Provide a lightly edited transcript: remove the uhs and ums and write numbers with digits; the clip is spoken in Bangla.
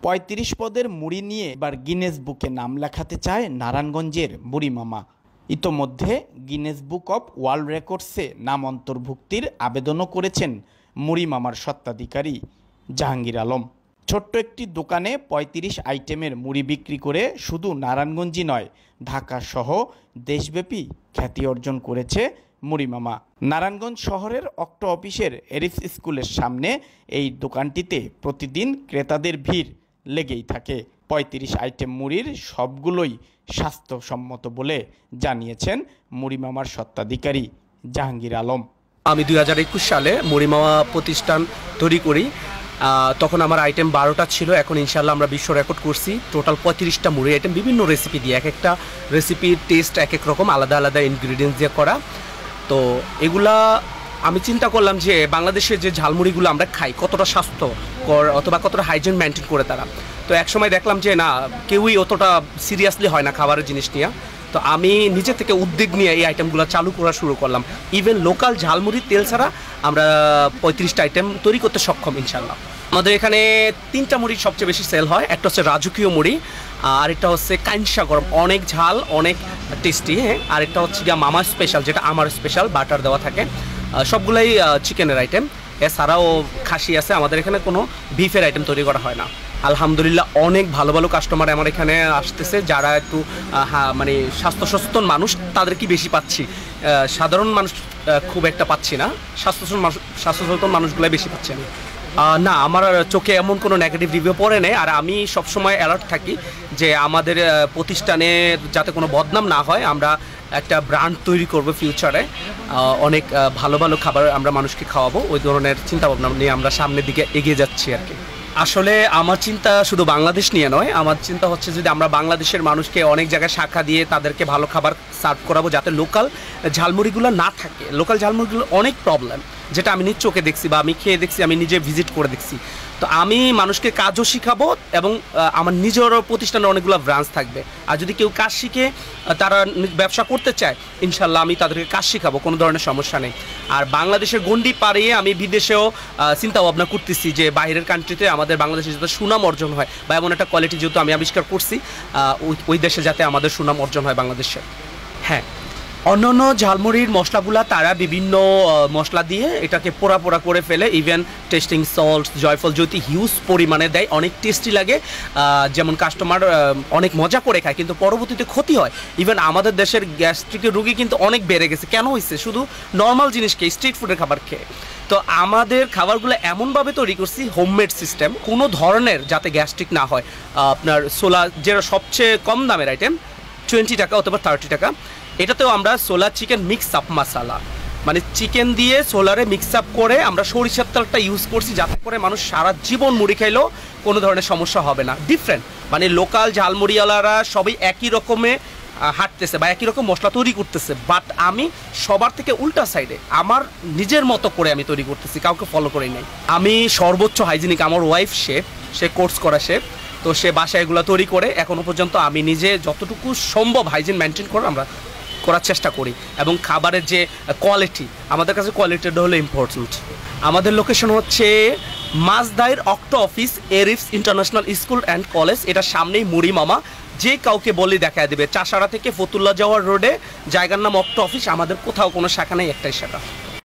৩৫ পদের মুড়ি নিয়ে এবার গিনেস বুকে নাম লেখাতে চায় নারায়ণগঞ্জের মুড়ি মামা। ইতোমধ্যে গিনেস বুক অব ওয়ার্ল্ড রেকর্ডসে নাম অন্তর্ভুক্তির আবেদনও করেছেন মুড়ি মামার স্বত্বাধিকারী জাহাঙ্গীর আলম। ছোট্ট একটি দোকানে ৩৫ আইটেমের মুড়ি বিক্রি করে শুধু নারায়ণগঞ্জই নয়, ঢাকা সহ দেশব্যাপী খ্যাতি অর্জন করেছে মুড়ি মামা। নারায়ণগঞ্জ শহরের অক্টো অফিসের এরিফ স্কুলের সামনে এই দোকানটিতে প্রতিদিন ক্রেতাদের ভিড় লেগেই থাকে। ৩৫ আইটেম মুড়ির সবগুলোই স্বাস্থ্যসম্মত বলে জানিয়েছেন মুড়ি মামার স্বত্বাধিকারী জাহাঙ্গীর আলম। আমি ২০২১ সালে মুড়ি মামা প্রতিষ্ঠান তৈরি করি। তখন আমার আইটেম ১২টা ছিল, এখন ইনশাল্লাহ আমরা বিশ্ব রেকর্ড করছি। টোটাল ৩৫টা মুড়ি আইটেম, বিভিন্ন রেসিপি দিয়ে, এক একটা রেসিপির টেস্ট এক এক রকম, আলাদা আলাদা ইনগ্রিডিয়েন্টস দিয়ে করা। তো এগুলা আমি চিন্তা করলাম যে বাংলাদেশের যে ঝালমুড়িগুলো আমরা খাই কতটা স্বাস্থ্যকর অথবা কতটা হাইজিন মেনটেন করে তারা। তো একসময় দেখলাম যে না, কেউই অতটা সিরিয়াসলি হয় না খাবারের জিনিস নিয়ে। তো আমি নিজে থেকে উদ্যোগ নিয়ে এই আইটেমগুলো চালু করা শুরু করলাম। ইভেন লোকাল ঝালমুড়ি তেল ছাড়া আমরা ৩৫টা আইটেম তৈরি করতে সক্ষম ইনশাল্লাহ। আমাদের এখানে 3টা মুড়ি সবচেয়ে বেশি সেল হয়। একটা হচ্ছে রাজকীয় মুড়ি, আরেকটা হচ্ছে কাইনসা গরম, অনেক ঝাল অনেক টেস্টি। হ্যাঁ, আরেকটা হচ্ছে গিয়া মামা স্পেশাল, যেটা আমার স্পেশাল, বাটার দেওয়া থাকে। সবগুলাই চিকেনের আইটেম। এছাড়াও খাসি আছে। আমাদের এখানে কোনো বিফের আইটেম তৈরি করা হয় না। আলহামদুলিল্লাহ অনেক ভালো ভালো কাস্টমার আমার এখানে আসতেছে, যারা একটু মানে স্বাস্থ্য সচেতন মানুষ, তাদেরকে বেশি পাচ্ছি। সাধারণ মানুষ খুব একটা পাচ্ছি না, স্বাস্থ্য সচেতন মানুষগুলাই বেশি পাচ্ছি আমি। না, আমার চোখে এমন কোনো নেগেটিভ রিভিউ পড়ে নেই। আর আমি সবসময় অ্যালার্ট থাকি যে আমাদের প্রতিষ্ঠানের যাতে কোনো বদনাম না হয়। আমরা একটা ব্র্যান্ড তৈরি করব ফিউচারে, অনেক ভালো ভালো খাবার আমরা মানুষকে খাওয়াবো, ওই ধরনের চিন্তাভাবনা নিয়ে আমরা সামনের দিকে এগিয়ে যাচ্ছি আর কি। আসলে আমার চিন্তা শুধু বাংলাদেশ নিয়ে নয়, আমার চিন্তা হচ্ছে যদি আমরা বাংলাদেশের মানুষকে অনেক জায়গায় শাখা দিয়ে তাদেরকে ভালো খাবার সার্ভ করাবো, যাতে লোকাল ঝালমুড়িগুলো না থাকে। লোকাল ঝালমুড়িগুলো অনেক প্রবলেম, যেটা আমি নিজ চোখে দেখছি বা আমি খেয়ে দেখছি, আমি নিজে ভিজিট করে দেখছি। তো আমি মানুষকে কাজও শিখাবো এবং আমার নিজেরও প্রতিষ্ঠানে অনেকগুলো ব্রাঞ্চ থাকবে। আর যদি কেউ কাজ শিখে তারা ব্যবসা করতে চায়, ইনশাল্লাহ আমি তাদেরকে কাজ শিখাবো, কোনো ধরনের সমস্যা নেই। আর বাংলাদেশের গণ্ডি পাড়িয়ে আমি বিদেশেও চিন্তা ভাবনা করতেছি যে বাইরের কান্ট্রিতে আমাদের বাংলাদেশে যাতে সুনাম অর্জন হয়, বা এমন একটা কোয়ালিটি যেহেতু আমি আবিষ্কার করছি, ওই দেশে যাতে আমাদের সুনাম অর্জন হয় বাংলাদেশে। হ্যাঁ, অন্যান্য ঝালমুড়ির মশলাগুলা তারা বিভিন্ন মশলা দিয়ে এটাকে পোড়া পোড়া করে ফেলে। ইভেন টেস্টিং সল্ট, জয়ফল যদি হিউজ পরিমাণে দেয়, অনেক টেস্টি লাগে, যেমন কাস্টমার অনেক মজা করে খায়, কিন্তু পরবর্তীতে ক্ষতি হয়। ইভেন আমাদের দেশের গ্যাস্ট্রিকের রোগী কিন্তু অনেক বেড়ে গেছে। কেন হয়েছে? শুধু নর্মাল জিনিস খেয়ে, স্ট্রিট ফুডের খাবার খেয়ে। তো আমাদের খাবারগুলো এমনভাবে তৈরি করছি, হোমমেড সিস্টেম, কোনো ধরনের যাতে গ্যাস্ট্রিক না হয়। আপনার সোলা, যেটা সবচেয়ে কম দামের আইটেম, 20 টাকা অথবা 30 টাকা। এটাতেও আমরা সোলার চিকেন মিক্স আপ মশালা, মানে চিকেন দিয়ে সোলারে মিক্স আপ করে আমরা সরিষার তেলটা ইউজ করছি, যাতে করে মানুষ সারা জীবন মুড়ি খাইলেও কোনো ধরনের সমস্যা হবে না। ডিফারেন্ট, মানে লোকাল ঝালমুড়িওয়ালারা সবই একই রকমে হাঁটতেছে বা একই রকম মশলা তৈরি করতেছে, বাট আমি সবার থেকে উল্টা সাইডে আমার নিজের মতো করে আমি তৈরি করতেছি, কাউকে ফলো করে নাই। আমি সর্বোচ্চ হাইজিনিক, আমার ওয়াইফ শেফ, সে কোর্স করা শেফ, তো সে বাসায় এগুলো তৈরি করে। এখনও পর্যন্ত আমি নিজে যতটুকু সম্ভব হাইজিন মেনটেন করে আমরা করার চেষ্টা করি। এবং খাবারের যে কোয়ালিটি, আমাদের কাছে কোয়ালিটিটা হলো ইম্পর্টেন্ট। আমাদের লোকেশন হচ্ছে মাছদাইর অক্টো অফিস, এরিফস ইন্টারন্যাশনাল স্কুল অ্যান্ড কলেজ, এটার সামনেই মুড়ি মামা। যে কাউকে বলে দেখা দেবে, চাষাড়া থেকে ফতুল্লা যাওয়ার রোডে, জায়গার নাম অক্টো অফিস। আমাদের কোথাও কোনো শাখা নেই, একটাই শাখা।